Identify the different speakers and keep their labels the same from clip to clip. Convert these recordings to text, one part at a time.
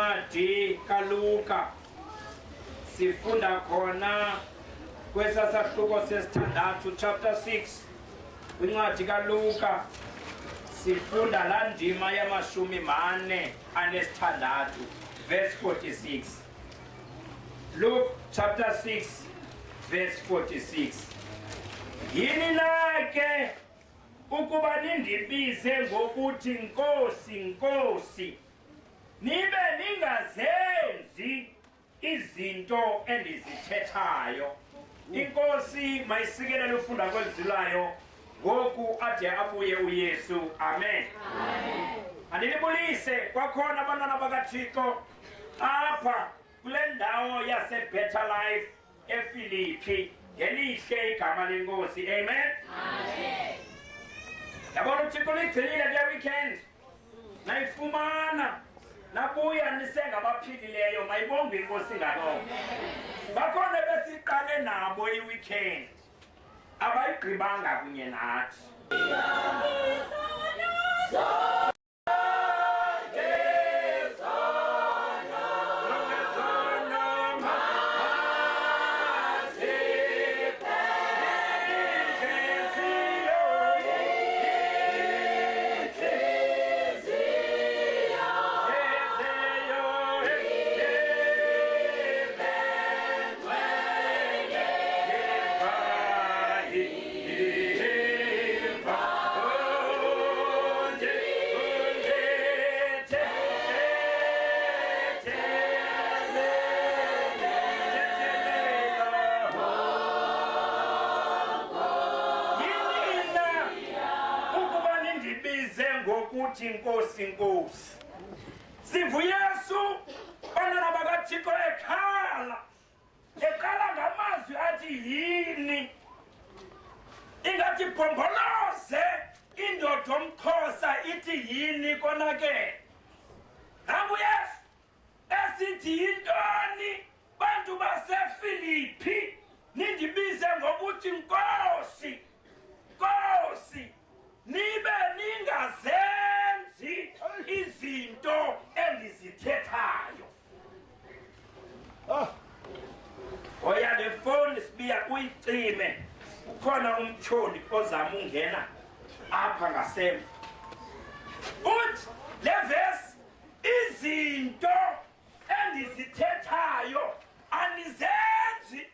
Speaker 1: kwincwadi kaLuka sifunda khona kwesasahluko sesithandathu chapter 6 kwincwadi kaLuka sifunda la ndima ya46 verse 46. Luke chapter 6 verse 46. Yini nake ukuba nindibize ngokuthi Nkosi, Nkosi, nibe ningazenzi izinto endizithethayo. Inkosi mayisikelele ufunda kwezulayo ngoku ade abuye uYesu. Amen. Amen. Andinibulise kwakhona abantwana bakaThixo apha kule ndawo yase-Better Life eFilipi ngelihle igama lenkosi. Amen. Amen. Yabona uThixo ligcinile kule weekend, nayifumana nabuya nisengabaphilileyo, mayibongwe inkosi ngaloo. Bakhona besiqale nabo i-weekend abayigqibanga kunye nathi. Nkosi, Nkosi. Sivu Yesu bantwana bakaThixo ekhala ngamazwi athi yini, ingathi bhomboloze indoda omXhosa ithi yini konakele. Nangu Yesu esithi yintoni bantu baseFilipi nindibize ngokuthi Nkosi, Nkosi, nibe ningazenzi izinto endizithethayo. Oya le phone sibiya uyicime, ukhona umtshoni ozama ungena apha ngasemva. Uthi le verse izinto endizithethayo anizenzi.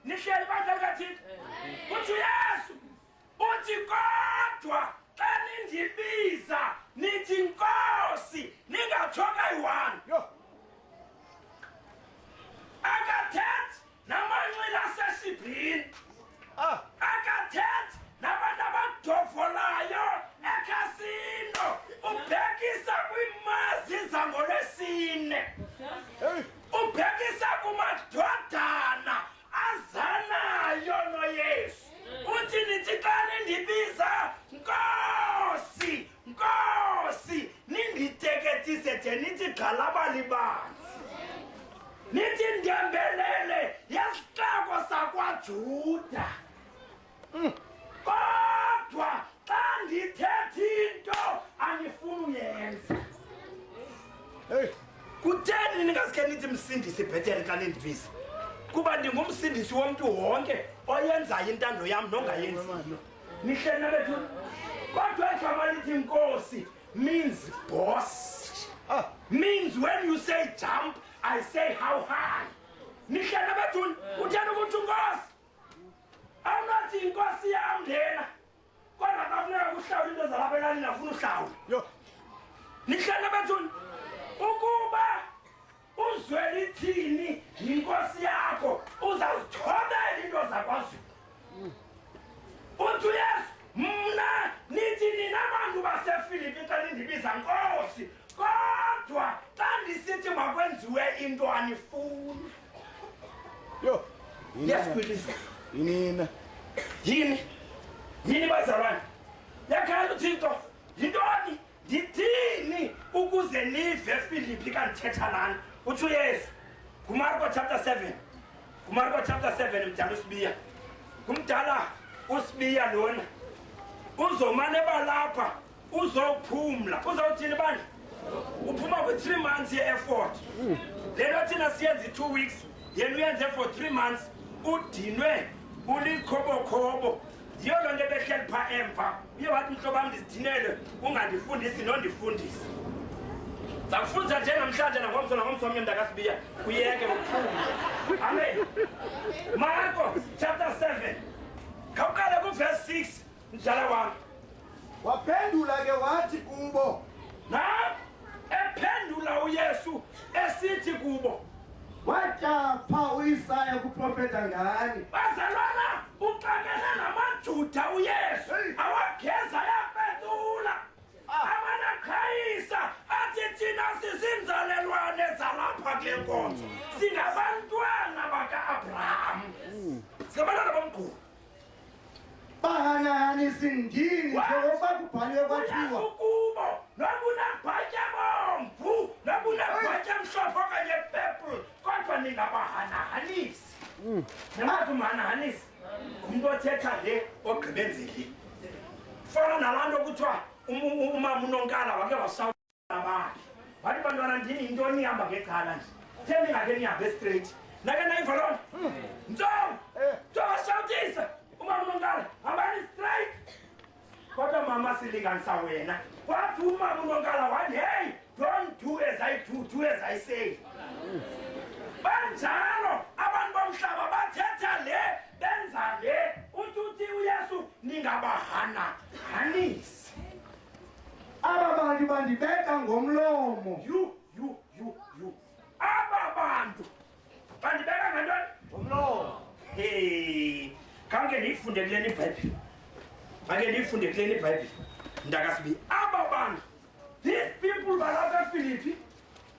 Speaker 1: Nihleli bandla kaThixo. Uthi Yesu uthi kodwa xa nindibiza nithi Nkosi ningatshoka yi-1. Akathethi namanqila asesibhini, akathethi nabantu abadovolayo ekhasino, ubhekisa kwiimazi zangolwesine, ubhekisa kumadodana azanayo noYesu. Uthi nithi xa nindibiza Nkosi, Nkosi, ninditeketise de nithi gxalabalibanzi, nithi ndembelele yesixeko sakwaJuda. Kodwa xa ndithetha into anifuni uyenza. Kutheni ningazikhe nithi msindisi bhetele xa nindibiza? Kuba ndingumsindisi womntu wonke oyenzayo intando yam nongayenziyo. Nihleli nabethu. Kodwa igama lithi Nkosi means boss. Means when you say jump, I say how high. Nihleli nabethu. Utheni ukuthi Nkosi? Awunathi inkosi yam lena. Kodwa kafuneka kuhlawula into zalapha elalini afuna uhlawula. Nihleli nabethu. Ukuba uzweli thini yinkosi yakho uzazithobela into zakwaZulu. Uthi Yesu mna nithi nina bantu baseFilipi xa nindibiza Nkosi, kodwa xa ndisithi makwenziwe into anifuni. Yes, please. Yini bazalwane? Yakhala uThixo yintoni? Ndithini ukuze nive eFilipi kandithetha nani? Uthi uYesu kuMarko chapter 7. kuMarko chapter 7 mdala uSibiya. Kumdala uSibiya lona uzomane balapha uzophumla. Uzawuthini bandla? uphuma with 3 months ye-effort lento thina siyenza i-2 weeks yena uyenze for 3 months udinwe ulikhobokhobo yiyo loo nto ebehleli phaa emva uye wathi mhlobo wam ndizidinele ungandifundisi nondifundisi zakufundisa nje namhlanje nangomso omnye mntakasibiya uyeke uphuma amen Marko chapter 7 khawuqale kuverse 6 mdala wami
Speaker 2: waphendula ke wathi kubo
Speaker 1: na ephendula uYesu esithi kubo
Speaker 2: watyapha uIsaya kuprofeta ngani
Speaker 1: bazalwana uxakene namaJuda uYesu awageza yapetula amanaqhayisa athi thina sizinzalelwane zalapha kule nkonzo singabantwana baka-Abraham singabantwana bomkhulu
Speaker 2: bahanyahanisa indini njengoba kubhaliwe kwathiwa
Speaker 1: kubo nokunabhatya bomvu nokunabhatya mhlophe okanye purple kodwa ningabahanahanisi nemazi umhanahanisi umntu othetha le ogqibenzeli fana nalaa nto kuthiwa umama unonkala wake wasawula bakhe wathi bantwana ndini yinto nihamba ngecala nje the ningake nihambe straight nake nayiva loo nto ntsowashawutisa umama unonkala hambani straight kodwa mama silinganisa wena wathi umama unonkala wathi hey don't do as I do, do as I say banjalo abantu bomhlaba bathetha le benza le uthi uYesu ningabahanahanisi
Speaker 2: aba bantu bandibeka ngomlomo
Speaker 1: you aba bantu bandibeka ngantoni
Speaker 2: ngomlomo
Speaker 1: hey kange niyifunde kuleni iBhayibhile ake niyifunde kuleni iBhayibhile mntakasibi aba bantu these people balapha eFilipi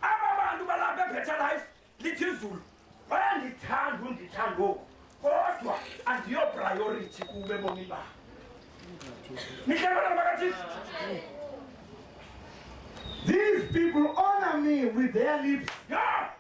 Speaker 1: aba bantu balapha eBetter Life lithi izulu bayandithanda undithanda oku kodwa andiyo priority kube bomi babo nihlebana bakathini
Speaker 2: these people honor me with their lips
Speaker 1: aba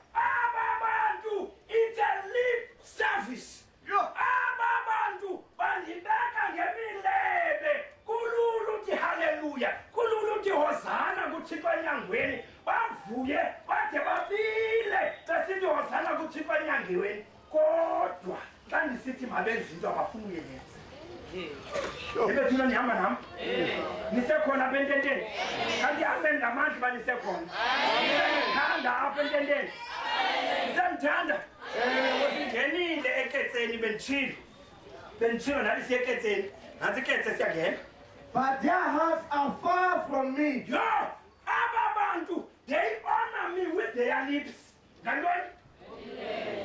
Speaker 1: bantu it's a lip service aba bantu bandibeka ngemilebe kulula uthi haleluya kulula uthi hosana kuthixo enyangweni bavuye bade babile besithi hosana kuthixo enyangweni kodwa xa ndisithi mabenze into abafuna uyenza ibe thina nihamba nam nisekhona apha ententeni kandihambe ngamandla uba nisekhona nisendithanda apha ententeni nisendithanda ngenile eketseni benditshilo nathi siye eketseni nantsi iketse siyangena
Speaker 2: but their hearts are far from me
Speaker 1: aba bantu they honor me with their lips ngantoni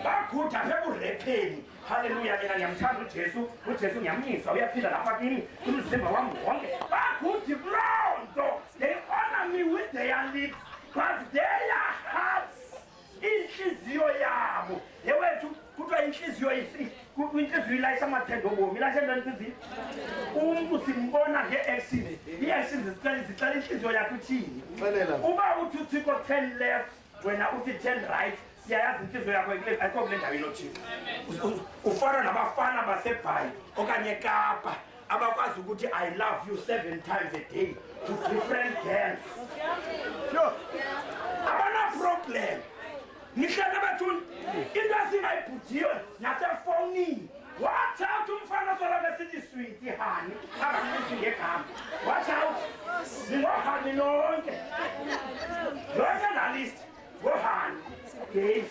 Speaker 1: bagudha apha ekurepheni haleluya mina ngiyamthanda ujesu ngiyamnyisa uyaphinda lapha kini umzimba wami wonke bagudi kuloo nto they honor me with their lips but their hearts inhliziyo yabo yewethu kuthiwa inhliziyo ilayisha amathendo obomi ilayisha ntoni inhliziyo umntu simbona ngee-actions ii-actions zicela inhliziyo yakho uthini uba uthi uthixo 10 left wena uthi 10 right siyayazi inhliziyo yakho ayikho kule ndawo inothixo ufana nabafana baseBhayi okanye eKapa abakwazi ukuthi I love you 7 times a day to different girls abana-problem nihlele bethuni into esingayibhudiwe nasefowunini watch out umfana soloko esithi switi hani angamisi ngegama watch out ningohani nonke yonke nalist ngohani gays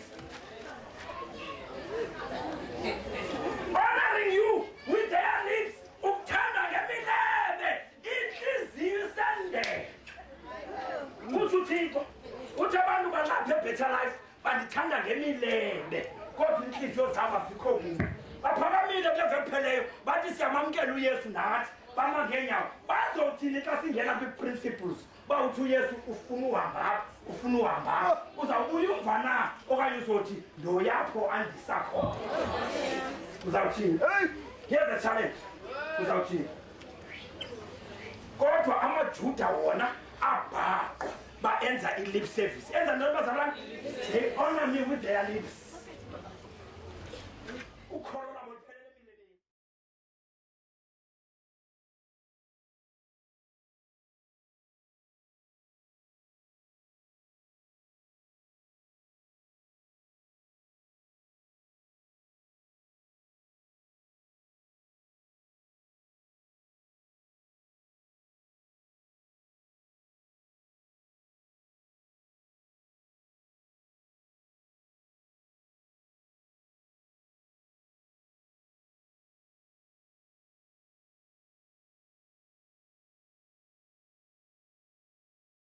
Speaker 1: honoring you with their lips ukuthanda ngemilebe inhliziyo isendele kuthi uthixo uthi abantu balapha eBetter Life bandithanda ngemilebe kodwa inhliziyo zabo azikho kuyo baphakamile kule vekupheleyo bathi siyamamkela uYesu nathi bama ngeenyawo bazothini xa singena kwi-principles bawuthi uYesu ufuna uhamba uzawubuya umva na okanye uzothi ndoyapho andisakhona uzawuthini here's the challenge uzawuthini kodwa amaJuda wona abhaqwa baenza i-lip service enza ntoni bazalwana they honor me with their lips